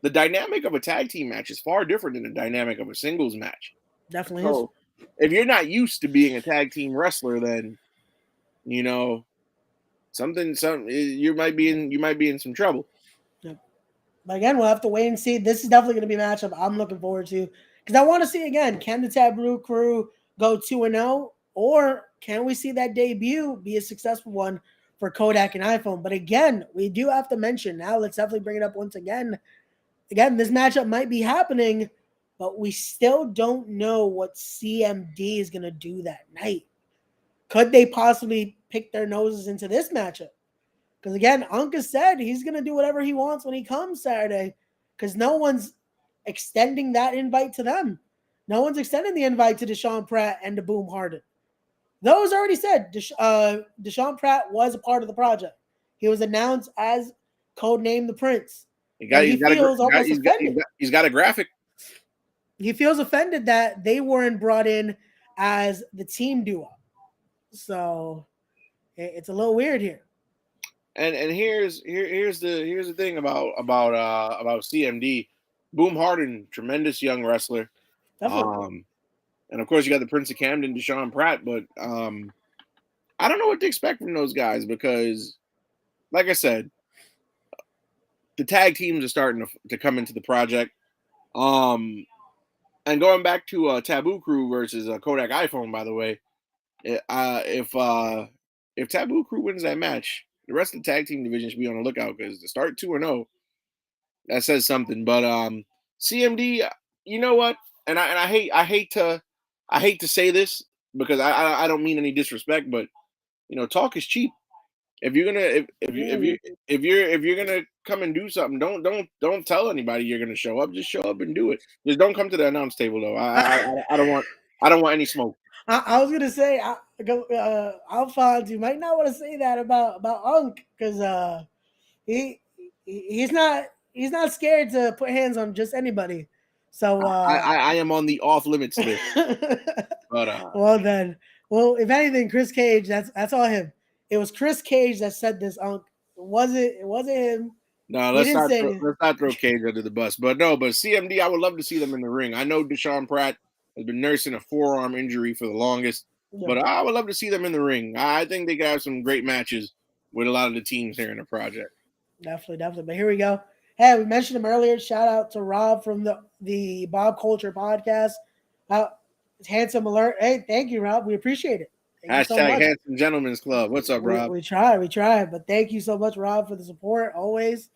The dynamic of a tag team match is far different than the dynamic of a singles match. Definitely is. If you're not used to being a tag team wrestler, then you might be in some trouble. Yep. But again, we'll have to wait and see. This is definitely going to be a matchup I'm looking forward to, because I want to see again, can the Taboo Crew go 2-0, or can we see that debut be a successful one for Kodak and iPhone? But again, we do have to mention now. Let's definitely bring it up once again. Again, this matchup might be happening, but we still don't know what CMD is going to do that night. Could they possibly pick their noses into this matchup? Because again, Anka said he's going to do whatever he wants when he comes Saturday, because no one's extending that invite to them. No one's extended the invite to Deshaun Pratt and to Boom Harden. Those already said Deshaun Pratt was a part of the project. He was announced as Codename the Prince. But he feels almost offended. He's got a graphic. He feels offended that they weren't brought in as the team duo. So it's a little weird here. And here's the thing about CMD. Boom Harden, tremendous young wrestler. Definitely. And of course you got the Prince of Camden, Deshaun Pratt, but I don't know what to expect from those guys because, like I said, the tag teams are starting to come into the project. And going back to Taboo Crew versus Kodak iPhone, by the way, if Taboo Crew wins that match, the rest of the tag team division should be on the lookout because to start 2-0, that says something. But CMD, you know what? And I hate to say this because I don't mean any disrespect, but talk is cheap. If you're gonna if you're gonna come and do something, don't tell anybody you're gonna show up. Just show up and do it. Just don't come to the announce table though. I don't want any smoke. I was gonna say, Alfonz, you might not want to say that about Unk because he's not scared to put hands on just anybody. So I am on the off limits list. But well, if anything, Chris Cage, that's all him. It was Chris Cage that said this. It wasn't him. No, let's not throw Cage under the bus. But CMD, I would love to see them in the ring. I know Deshaun Pratt has been nursing a forearm injury for the longest, but I would love to see them in the ring. I think they could have some great matches with a lot of the teams here in the project. Definitely. But here we go. Hey, we mentioned him earlier. Shout out to Rob from the Bob Culture podcast. Handsome alert. Hey, thank you, Rob. We appreciate it. Hashtag Handsome Gentlemen's Club. What's up, Rob? We try. But thank you so much, Rob, for the support always.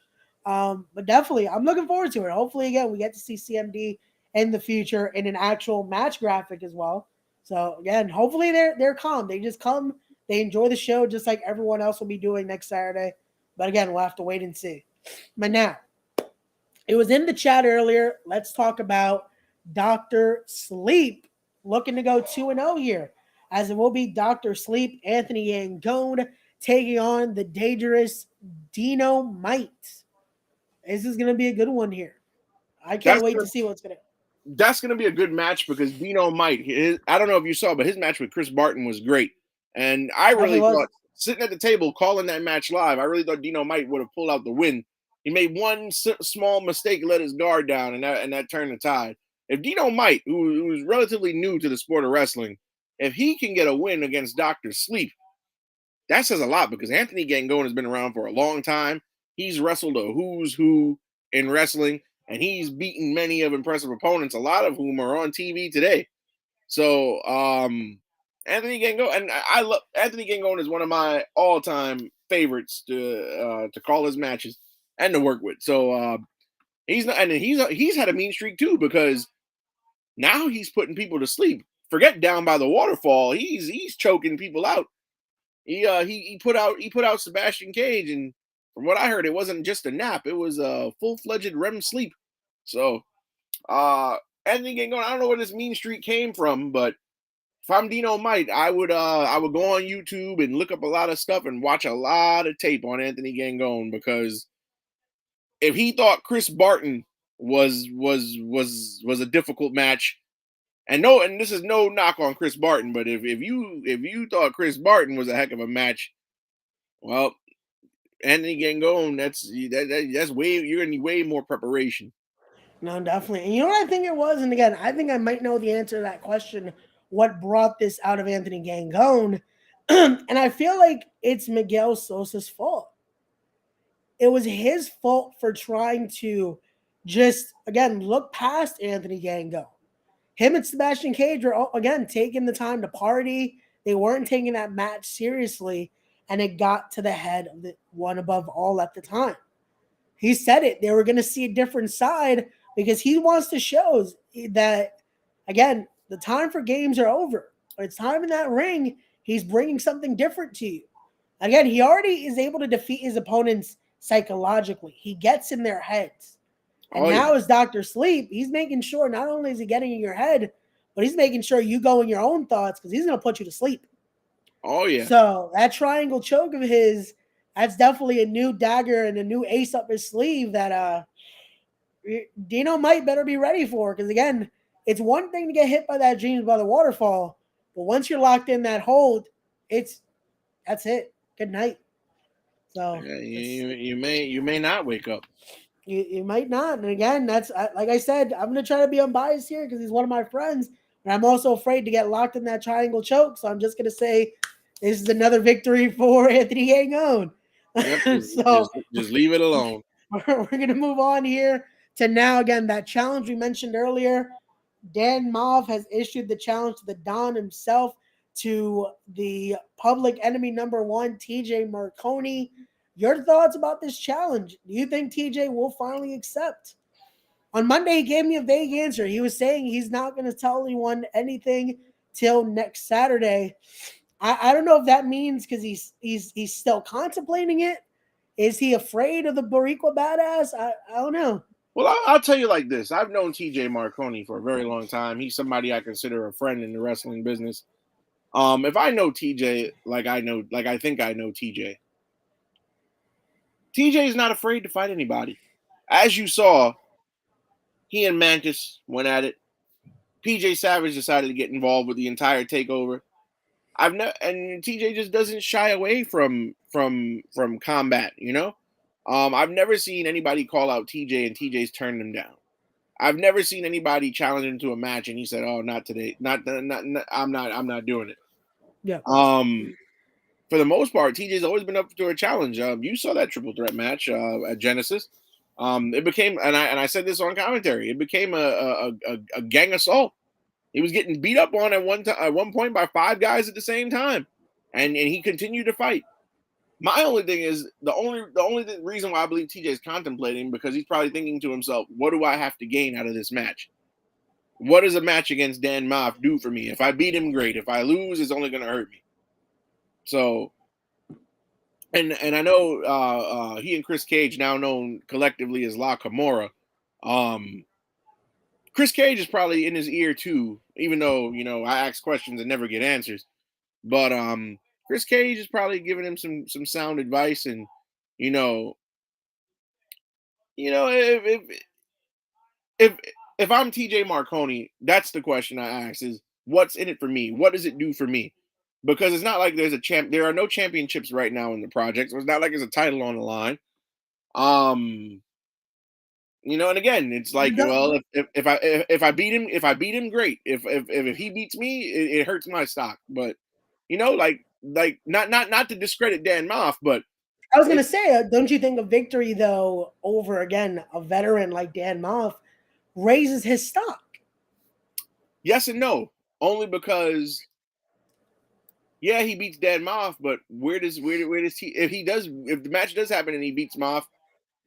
But definitely, I'm looking forward to it. Hopefully, again, we get to see CMD in the future in an actual match graphic as well. So again, hopefully they're calm. They just come, they enjoy the show just like everyone else will be doing next Saturday. But again, we'll have to wait and see. But now, it was in the chat earlier. Let's talk about Dr. Sleep looking to go 2-0 here, as it will be Dr. Sleep, Anthony Gangone, taking on the dangerous Dynamite. This is going to be a good one here. I can't wait to see what's going to. That's going to be a good match because Dynamite, I don't know if you saw, but his match with Chris Barton was great. And I really thought, sitting at the table calling that match live, I really thought Dynamite would have pulled out the win. He made one small mistake, let his guard down, and that turned the tide. If Dynamite, who's relatively new to the sport of wrestling, if he can get a win against Dr. Sleep, that says a lot because Anthony Gangone has been around for a long time. He's wrestled a who's who in wrestling, and he's beaten many of impressive opponents, a lot of whom are on TV today. So Anthony Gangone, and I love Anthony Gangone is one of my all-time favorites to call his matches and to work with. So he's had a mean streak too because now he's putting people to sleep. Forget Down by the Waterfall. He's choking people out. He put out Sebastian Cage, and from what I heard, it wasn't just a nap; it was a full-fledged REM sleep. So, Anthony Gangone, I don't know where this mean streak came from, but if I'm Dynamite, I would go on YouTube and look up a lot of stuff and watch a lot of tape on Anthony Gangone because if he thought Chris Barton was a difficult match. And this is no knock on Chris Barton, but if you thought Chris Barton was a heck of a match, well, Anthony Gangone, that's way, you're gonna need way more preparation. No, definitely. And you know what I think it was? And again, I think I might know the answer to that question. What brought this out of Anthony Gangone? And I feel like it's Miguel Sosa's fault. It was his fault for trying to just, again, look past Anthony Gangone. Him and Sebastian Cage were, again, taking the time to party. They weren't taking that match seriously, and it got to the head of the one above all at the time. He said it. They were going to see a different side because he wants to show that, again, the time for games are over. When it's time in that ring, he's bringing something different to you. Again, he already is able to defeat his opponents psychologically. He gets in their heads. And now as Dr. Sleep, he's making sure not only is he getting in your head, but he's making sure you go in your own thoughts because he's going to put you to sleep. Oh yeah. So that triangle choke of his, that's definitely a new dagger and a new ace up his sleeve that Dino might better be ready for. Because again, it's one thing to get hit by that Dreams by the Waterfall, but once you're locked in that hold, that's it. Good night. So you may not wake up. You might not. And again, that's like I said, I'm gonna try to be unbiased here because he's one of my friends, and I'm also afraid to get locked in that triangle choke. So I'm just gonna say this is another victory for Anthony Gangone. Yep, So just leave it alone. We're gonna move on here to now again that challenge we mentioned earlier. Dan Mauve has issued the challenge to the Don himself, to the public enemy number one, TJ Marconi. Your thoughts about this challenge? Do you think TJ will finally accept? On Monday, he gave me a vague answer. He was saying he's not going to tell anyone anything till next Saturday. I don't know if that means because he's still contemplating it. Is he afraid of the Boricua badass? I don't know. Well, I'll tell you like this. I've known TJ Marconi for a very long time. He's somebody I consider a friend in the wrestling business. If I know TJ like I think I know TJ is not afraid to fight anybody. As you saw, he and Mantis went at it. PJ Savage decided to get involved with the entire takeover. And TJ just doesn't shy away from combat, you know? I've never seen anybody call out TJ and TJ's turned him down. I've never seen anybody challenge him to a match and he said, "Oh, not today. Not I'm not doing it." Yeah. For the most part, TJ's always been up to a challenge. You saw that triple threat match at Genesis. It became, and I said this on commentary, it became a gang assault. He was getting beat up on at one point by 5 guys at the same time, and he continued to fight. My only thing is the only reason why I believe TJ is contemplating, because he's probably thinking to himself, what do I have to gain out of this match? What does a match against Dan Moff do for me? If I beat him, great. If I lose, it's only going to hurt me. So, and I know he and Chris Cage, now known collectively as La Camorra, Chris Cage is probably in his ear too, even though, you know, I ask questions and never get answers. But Chris Cage is probably giving him some sound advice, and you know, if I'm TJ Marconi, that's the question I ask: is what's in it for me? What does it do for me? Because it's not like there are no championships right now in the project. So it's not like there's a title on the line. You know, and again, it's like, well, if I beat him, great. If he beats me, it hurts my stock. But you know, like not to discredit Dan Moff, but I was gonna say, don't you think a victory though over again a veteran like Dan Moff raises his stock? Yes and no. Only because, yeah, he beats Dan Moff, but where does he, if the match does happen and he beats Moff,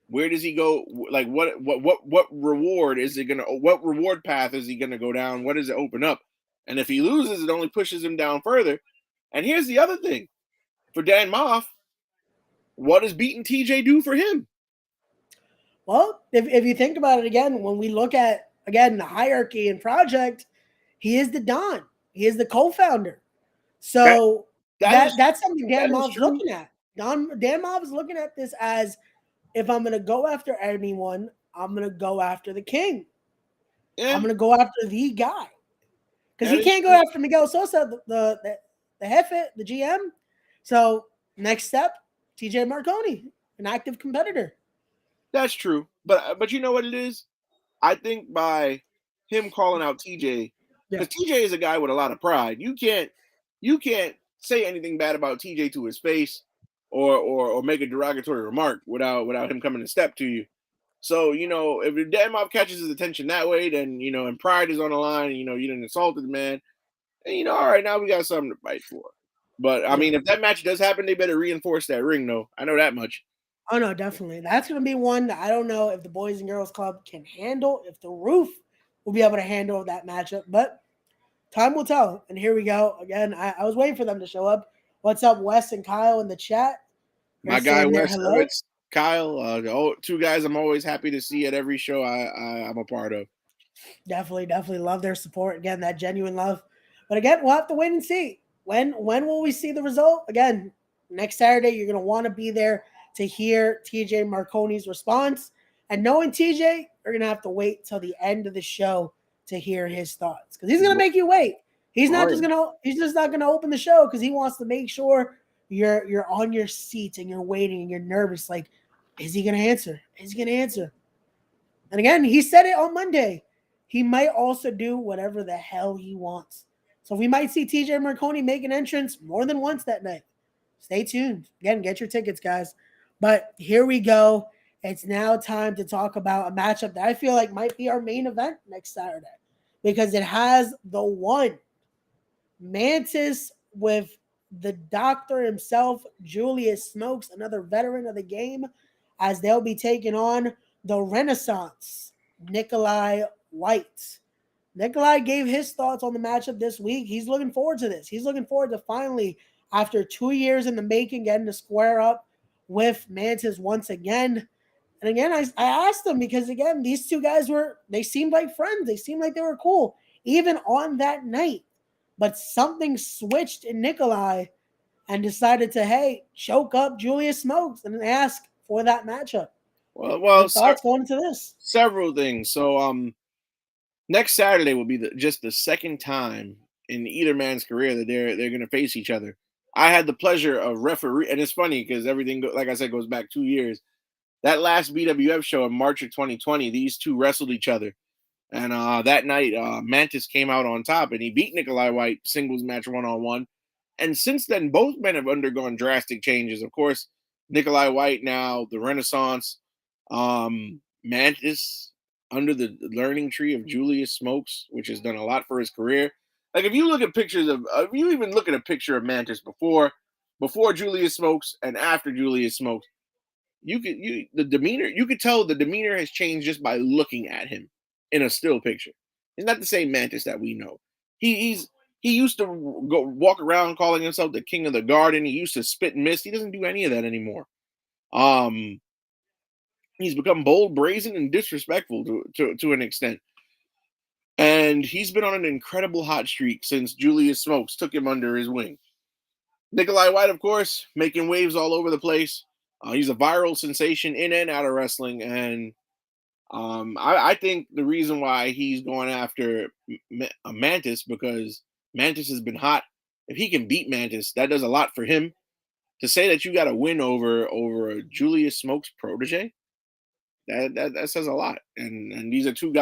where does he go? Like what reward is it gonna? What reward path is he gonna go down? What does it open up? And if he loses, it only pushes him down further. And here's the other thing: for Dan Moff, what does beating TJ do for him? Well, if you think about it again, when we look at again the hierarchy and project, he is the Don. He is the co-founder. So that's something Dan Moff's looking at. Dan Moff is looking at this as, if I'm going to go after anyone, I'm going to go after the king. Yeah. I'm going to go after the guy. Because he can't go after Miguel Sosa, the Jefe, the GM. So next step, TJ Marconi, an active competitor. That's true. But you know what it is? I think by him calling out TJ, because TJ is a guy with a lot of pride. You can't say anything bad about TJ to his face, or make a derogatory remark without him coming to step to you. So, you know, if Dan Moff catches his attention that way, then, you know, and pride is on the line, and, you know, you didn't insulted the man, and, you know, all right, now we got something to fight for. But I mean, if that match does happen, they better reinforce that ring, though. I know that much. Oh no, definitely. That's going to be one that I don't know if the Boys and Girls Club can handle, if the Roof will be able to handle that matchup, but time will tell. And here we go. Again, I was waiting for them to show up. What's up, Wes and Kyle in the chat? My guy Wes, Kyle, 2 guys I'm always happy to see at every show I'm a part of. Definitely love their support. Again, that genuine love. But again, we'll have to wait and see. When will we see the result? Again, next Saturday, you're gonna want to be there to hear TJ Marconi's response. And knowing TJ, you're gonna have to wait till the end of the show to hear his thoughts. Because he's gonna make you wait. He's just not gonna open the show because he wants to make sure you're on your seat and you're waiting and you're nervous. Like, is he gonna answer? Is he gonna answer? And again, he said it on Monday. He might also do whatever the hell he wants. So we might see TJ Marconi make an entrance more than once that night. Stay tuned. Again, get your tickets, guys. But here we go. It's now time to talk about a matchup that I feel like might be our main event next Saturday because it has the one Mantis with the doctor himself, Julius Smokes, another veteran of the game, as they'll be taking on the Renaissance, Nikolai White. Nikolai gave his thoughts on the matchup this week. He's looking forward to this. He's looking forward to finally, after 2 years in the making, getting to square up with Mantis once again. And again, I asked him because, again, these two guys they seemed like friends. They seemed like they were cool, even on that night. But something switched in Nikolai and decided to, hey, choke up Julius Smokes and ask for that matchup. Well, thoughts going into this? Several things. So, next Saturday will be just the second time in either man's career that they're going to face each other. I had the pleasure of referee, and it's funny because everything, like I said, goes back 2 years. That last BWF show in March of 2020, these two wrestled each other, and that night, Mantis came out on top, and he beat Nikolai White singles match 1-on-1. And since then, both men have undergone drastic changes. Of course, Nikolai White now the Renaissance, Mantis under the learning tree of Julius Smokes, which has done a lot for his career. Like if you look at pictures of, if you even look at a picture of Mantis before Julius Smokes and after Julius Smokes, you could tell the demeanor has changed just by looking at him in a still picture. It's not the same Mantis that we know. He used to walk around calling himself the king of the garden. He used to spit and mist. He doesn't do any of that anymore. He's become bold, brazen, and disrespectful to an extent. And he's been on an incredible hot streak since Julius Smokes took him under his wing. Nikolai White, of course, making waves all over the place. He's a viral sensation in and out of wrestling. And I think the reason why he's going after Mantis, because Mantis has been hot. If he can beat Mantis, that does a lot for him. To say that you got to win over a Julius Smokes protege, that says a lot. And these are two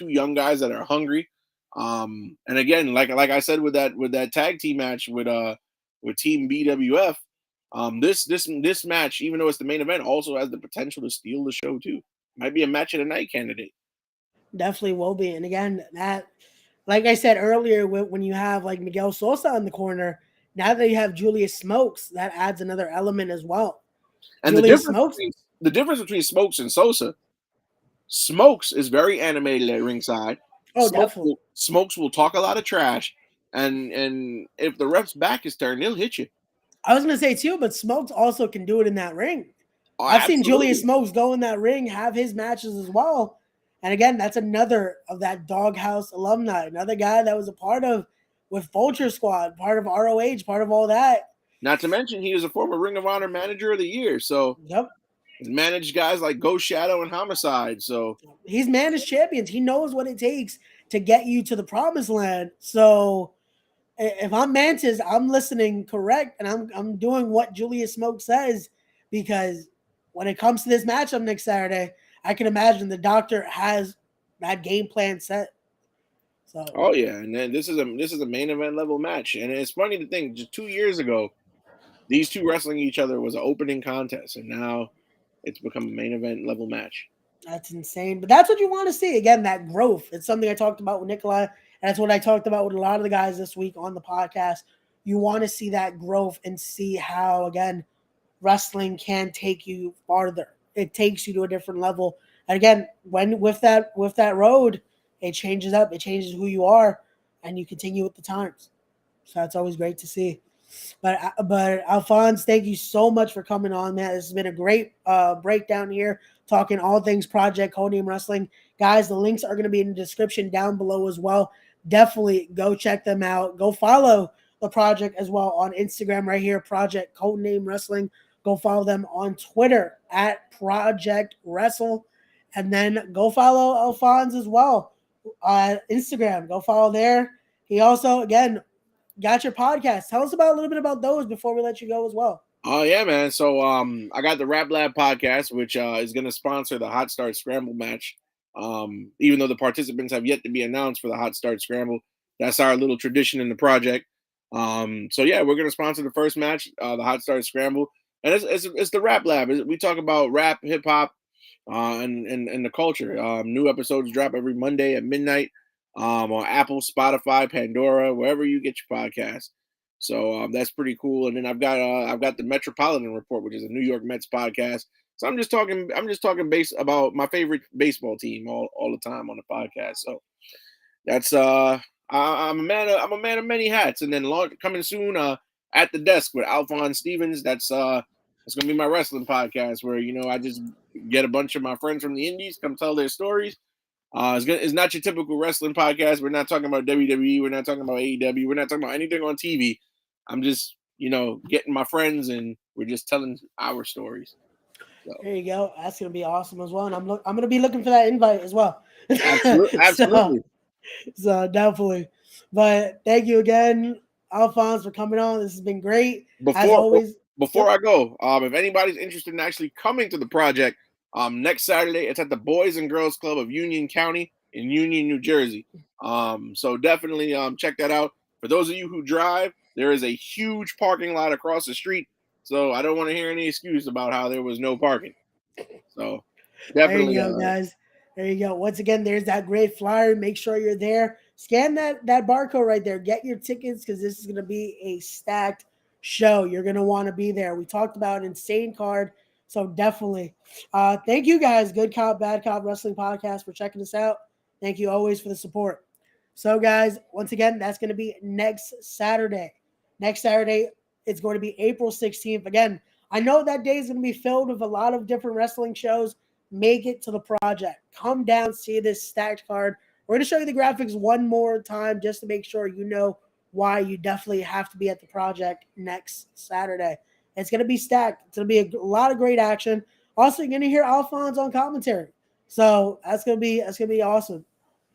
young guys that are hungry. And again, like I said with that tag team match with Team BWF, this match, even though it's the main event, also has the potential to steal the show too. Might be a match of the night candidate. Definitely will be. And again, that, like I said earlier, when you have like Miguel Sosa in the corner, now that you have Julius Smokes, that adds another element as well. And the difference between Smokes and Sosa, Smokes is very animated at ringside. Oh, definitely. Smokes will talk a lot of trash, and if the ref's back is turned, he'll hit you. I was gonna say too, but Smokes also can do it in that ring. Oh, I've seen Julius Smokes go in that ring, have his matches as well. And again, that's another of that Doghouse alumni, another guy that was a part of with Vulture Squad, part of ROH, part of all that. Not to mention, he is a former Ring of Honor Manager of the Year. So yep, he's managed guys like Ghost Shadow and Homicide. So he's managed champions. He knows what it takes to get you to the promised land. So if I'm Mantis, I'm listening correct, and I'm doing what Julius Smoke says, because when it comes to this matchup next Saturday, I can imagine the doctor has that game plan set. So, oh yeah, and then this is a main event level match, and it's funny to think just 2 years ago, these two wrestling each other was an opening contest, and now it's become a main event level match. That's insane, but that's what you want to see. Again, that growth. It's something I talked about with Nikolai, and that's what I talked about with a lot of the guys this week on the podcast. You want to see that growth and see how, again, wrestling can take you farther. It takes you to a different level. And again, when with that road, it changes up. It changes who you are, and you continue with the times. So that's always great to see. But Alfonz, thank you so much for coming on, man. This has been a great breakdown here, talking all things Project Codename Wrestling. Guys, the links are going to be in the description down below as well. Definitely go check them out. Go follow the project as well on Instagram right here, Project Codename Wrestling. Go follow them on Twitter at Project Wrestle. And then go follow Alfonz as well on Instagram. Go follow there. He also, again, got your podcast. Tell us about a little bit about those before we let you go as well. Oh yeah, man. So I got the Rap Lab podcast, which is going to sponsor the Hot Start Scramble match. Even though the participants have yet to be announced for the Hot Start Scramble, that's our little tradition in the project. So yeah, we're going to sponsor the first match, the Hot Start Scramble, and it's the Rap Lab. We talk about rap, hip hop, and the culture. New episodes drop every Monday at midnight on Apple, Spotify, Pandora, wherever you get your podcasts. So that's pretty cool. And then I've got the Metropolitan Report, which is a New York Mets podcast. So I'm just talking base about my favorite baseball team all the time on the podcast. So that's I'm a man of many hats. And then coming soon at the desk with Alfonz Stevens. That's gonna be my wrestling podcast where I just get a bunch of my friends from the indies come tell their stories. It's not your typical wrestling podcast. We're not talking about WWE. We're not talking about AEW. We're not talking about anything on TV. I'm just, getting my friends and we're just telling our stories. So. There you go. That's gonna be awesome as well. And I'm gonna be looking for that invite as well. Absolutely. so definitely. But thank you again, Alfonz, for coming on. This has been great. As always. Before I go, if anybody's interested in actually coming to the project, next Saturday, it's at the Boys and Girls Club of Union County in Union, New Jersey. So definitely check that out. For those of you who drive, there is a huge parking lot across the street. So I don't want to hear any excuse about how there was no parking. So definitely. There you go, guys. There you go. Once again, there's that great flyer. Make sure you're there. Scan that barcode right there. Get your tickets because this is going to be a stacked show. You're going to want to be there. We talked about an insane card. So definitely. Thank you guys, Good Cop, Bad Cop Wrestling Podcast, for checking us out. Thank you always for the support. So guys, once again, that's going to be next Saturday. Next Saturday, it's going to be April 16th. Again, I know that day is going to be filled with a lot of different wrestling shows. Make it to the project. Come down, see this stacked card. We're going to show you the graphics one more time just to make sure you know why you definitely have to be at the project next Saturday. It's going to be stacked. It's going to be a lot of great action. Also, you're going to hear Alfonz on commentary. So that's going to be awesome.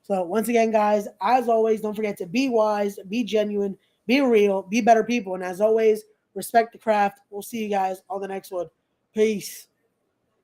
So once again, guys, as always, don't forget to be wise, be genuine, be real, be better people. And as always, respect the craft. We'll see you guys on the next one. Peace.